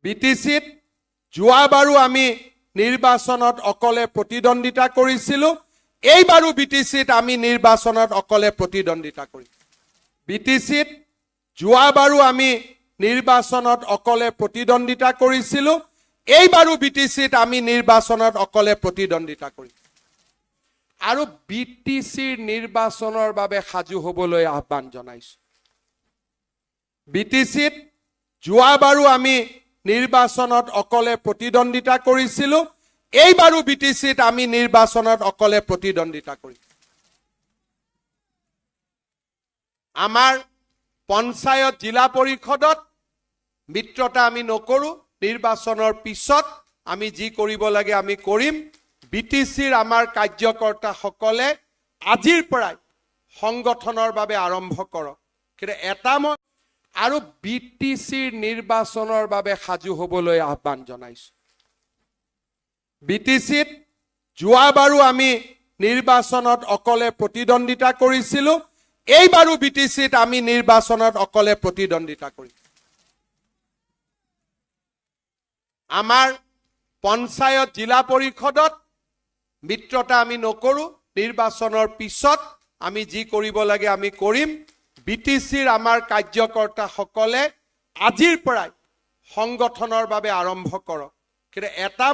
বিটিচিত যোৱাবাৰো আমি নিৰ্বাচনত অকলে প্ৰতিদ্বন্দ্বিতা কৰিছিলোঁ এইবাৰো বিটিচিত আমি নিৰ্বাচনত অকলে প্ৰতিদ্বন্দ্বিতা কৰিম বিটিচিত যোৱাবাৰো আমি নিৰ্বাচনত অকলে প্ৰতিদ্বন্দ্বিতা কৰিছিলোঁ এইবাৰো বিটিচিত আমি নিৰ্বাচনত অকলে প্ৰতিদ্বন্দ্বিতা কৰিম আৰু বিটিচিৰ নিৰ্বাচনৰ বাবে সাজু হ'বলৈ আহ্বান জনাইছো বিটিচিত যোৱাবাৰো আমি নিৰ্বাচনত অকলে প্ৰতিদ্বন্দ্বিতা কৰিছিলোঁ এইবাৰো বিটিচিত আমি নিৰ্বাচনত অকলে প্ৰতিদ্বন্দ্বিতা কৰিম আমাৰ পঞ্চায়ত জিলা পৰিষদত মিত্ৰতা আমি নকৰো নিৰ্বাচনৰ পিছত আমি যি কৰিব লাগে আমি কৰিম বিটিচিৰ আমাৰ কাৰ্যকৰ্তা সকলে আজিৰ পৰাই সংগঠনৰ বাবে আৰম্ভ কৰক কিন্তু এটা আৰু বিটিচিৰ নিৰ্বাচনৰ বাবে সাজু হ'বলৈ আহ্বান জনাইছো বিটিচিত যোৱাবাৰো আমি নিৰ্বাচনত অকলে প্ৰতিদ্বন্দ্বিতা কৰিছিলোঁ এইবাৰো বিটিচিত আমি নিৰ্বাচনত অকলে প্ৰতিদ্বন্দ্বিতা কৰিম আমাৰ পঞ্চায়ত জিলা পৰিষদত মিত্ৰতা আমি নকৰো নিৰ্বাচনৰ পিছত আমি যি কৰিব লাগে আমি কৰিম বিটিচিৰ আমাৰ কাৰ্যকৰ্তা সকলে আজিৰ পৰাই সংগঠনৰ বাবে আৰম্ভ কৰক কিন্তু এটা